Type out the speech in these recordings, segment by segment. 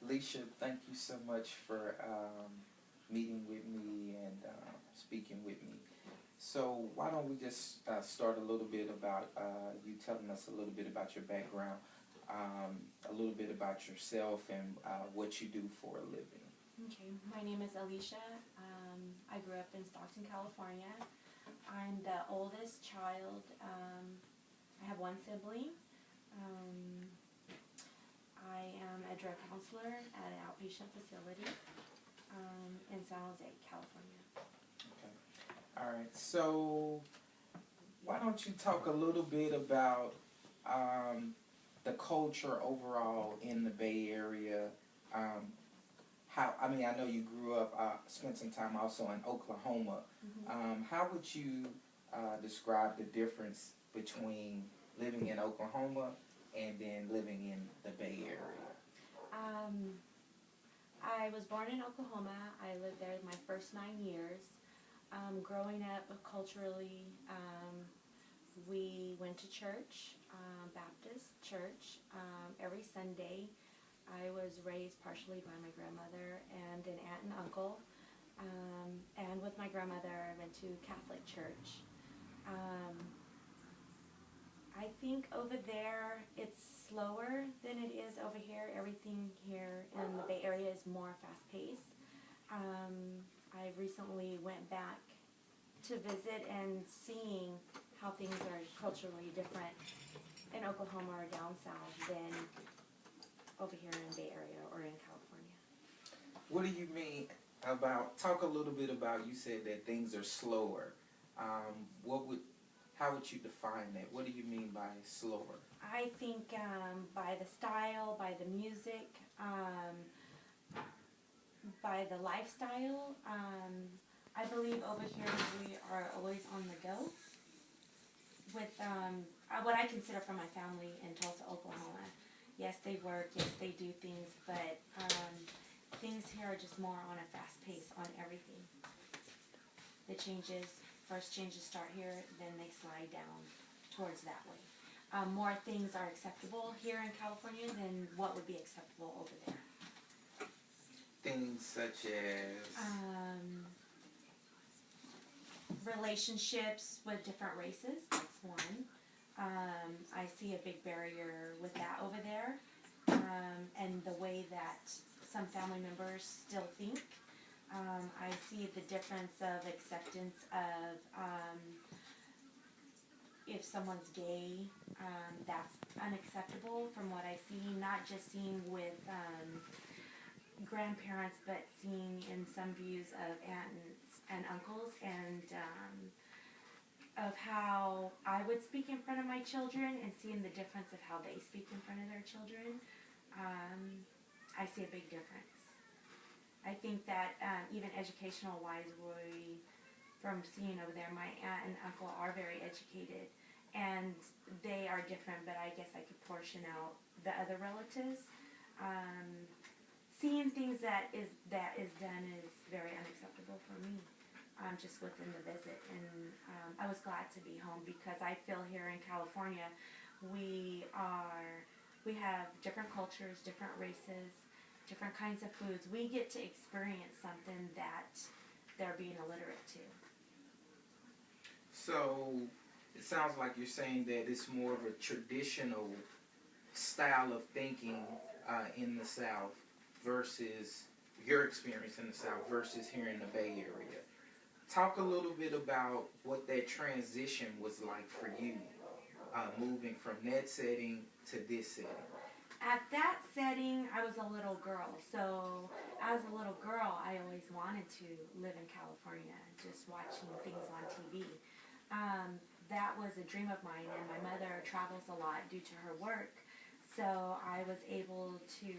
Alicia, thank you so much for meeting with me and speaking with me. So why don't we just start a little bit about you telling us a little bit about your background, a little bit about yourself and what you do for a living. Okay, my name is Alicia. I grew up in Stockton, California. I'm the oldest child. I have one sibling. Um, I am a drug counselor at an outpatient facility in San Jose, California. Okay. All right. So why don't you talk a little bit about the culture overall in the Bay Area? Um, I know you grew up, spent some time also in Oklahoma. How would you describe the difference between living in Oklahoma and then living in the Bay Area? Um, I was born in Oklahoma. I lived there my first 9 years. Growing up culturally, we went to church, Baptist church, every Sunday. I was raised partially by my grandmother and an aunt and uncle. And with my grandmother, I went to Catholic church. I think over there it's slower than it is over here. Everything here in the Bay Area is more fast-paced. I recently went back to visit and seeing how things are culturally different in Oklahoma or down south than over here in the Bay Area or in California. What do you mean about, talk a little bit about, you said that things are slower. How would you define that? What do you mean by slower? I think by the style, by the music, by the lifestyle. I believe over here we are always on the go with what I consider from my family in Tulsa, Oklahoma. Yes, they work, yes, they do things, but things here are just more on a fast pace on everything. The first changes start here, then they slide down towards that way. More things are acceptable here in California than what would be acceptable over there. Things such as? Relationships with different races, that's one. I see a big barrier with that over there, and the way that some family members still think. I see the difference of acceptance of if someone's gay, that's unacceptable from what I see, not just seeing with grandparents, but seeing in some views of aunts and uncles, and of how I would speak in front of my children and seeing the difference of how they speak in front of their children. I see a big difference. I think that even educational-wise, from seeing over there, my aunt and uncle are very educated, and they are different, but I guess I could portion out the other relatives. Seeing things that is done is very unacceptable for me, just within the visit. And I was glad to be home because I feel here in California we have different cultures, different races, different kinds of foods. We get to experience something that they're being illiterate to. So it sounds like you're saying that it's more of a traditional style of thinking in the South versus your experience in the South versus here in the Bay Area. Talk a little bit about what that transition was like for you, moving from that setting to this setting. At that setting, I was a little girl, so as a little girl, I always wanted to live in California, just watching things on TV. That was a dream of mine, and my mother travels a lot due to her work, so I was able to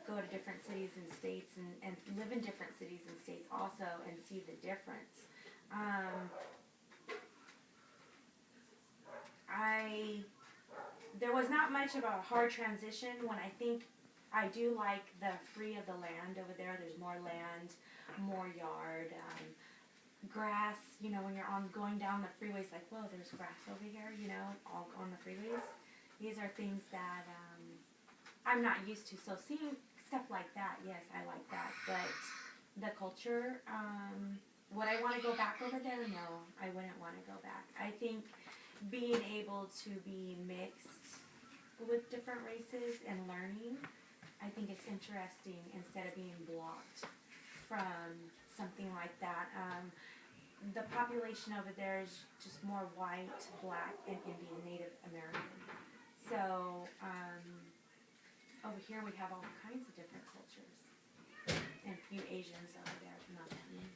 go to different cities and states and live in different cities and states also and see the difference. There was not much of a hard transition when I think I do like the free of the land over there. There's more land, more yard, grass, when you're going down the freeways, like, whoa, there's grass over here, all on the freeways. These are things that I'm not used to. So seeing stuff like that, yes, I like that. But the culture, would I want to go back over there? No, I wouldn't want to go back. I think being able to be mixed with different races and learning, I think it's interesting instead of being blocked from something like that. The population over there is just more white, black, and Indian, Native American. So over here we have all kinds of different cultures, and a few Asians over there, not that many.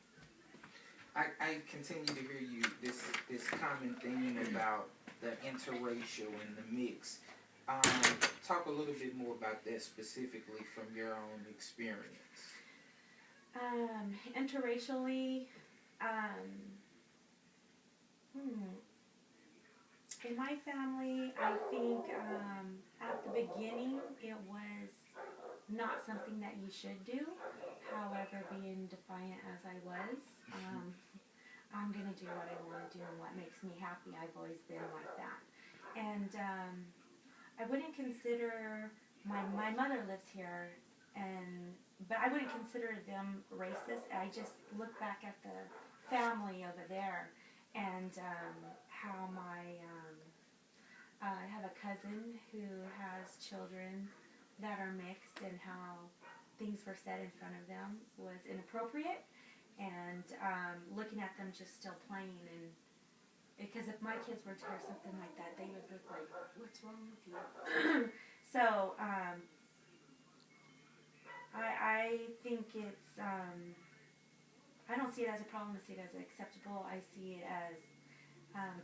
I continue to hear you this common theme about the interracial and the mix. Talk a little bit more about that specifically from your own experience. Interracially, in my family, I think at the beginning it was not something that you should do. However, being defiant as I was, I'm going to do what I want to do and what makes me happy. I've always been like that. And I wouldn't consider, my mother lives here, but I wouldn't consider them racist. I just look back at the family over there and how I have a cousin who has children that are mixed, and how things were said in front of them was inappropriate, and looking at them just still playing, and because if my kids were to hear something like that, they would look like, what's wrong with you? So I think it's, I don't see it as a problem. I see it as acceptable. I see it as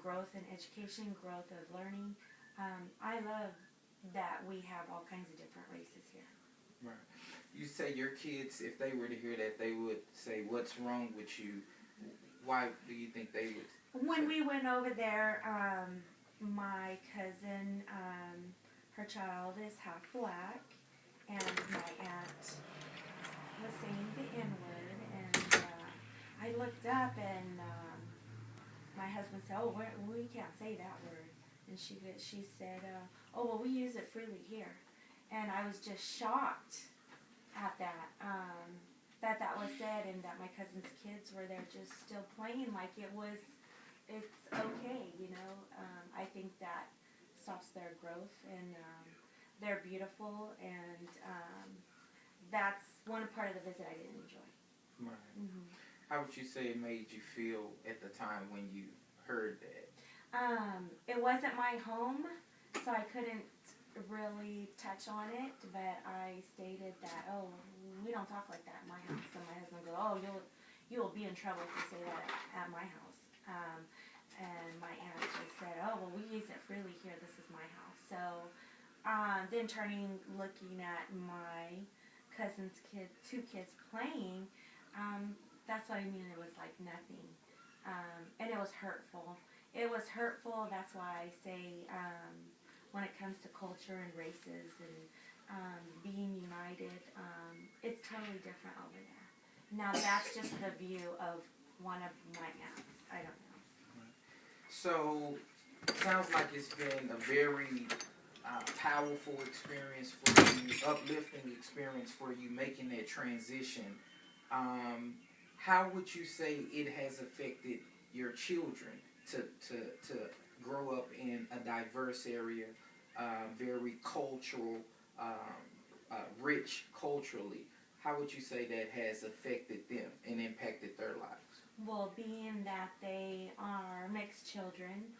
growth in education, growth of learning. I love that we have all kinds of different races here. Right. You say your kids, if they were to hear that, they would say, what's wrong with you? Why do you think they would? When we went over there, my cousin, her child is half black, and my aunt was saying the N-word, and I looked up, and my husband said, oh, we can't say that word. And she said, oh, well, we use it freely here. And I was just shocked at that, that was said, and that my cousin's kids were there just still playing like it's okay, you know. I think that stops their growth, and they're beautiful, and that's one part of the visit I didn't enjoy. Right. Mm-hmm. How would you say it made you feel at the time when you heard that? It wasn't my home, so I couldn't really touch on it, but I stated that, oh, we don't talk like that in my house. So my husband goes, oh, you'll be in trouble if you say that at my house. And my aunt just said, oh, well, we use it freely here. This is my house. So then looking at my cousin's two kids playing, that's what I mean. It was like nothing. And it was hurtful. It was hurtful. That's why I say when it comes to culture and races and being united, it's totally different over there. Now, that's just the view of one of my aunts. I don't know. So, sounds like it's been a very powerful experience for you, uplifting experience for you, making that transition. How would you say it has affected your children to grow up in a diverse area, very cultural, rich culturally? How would you say that has affected them and impacted their lives? Well, being that they are mixed children,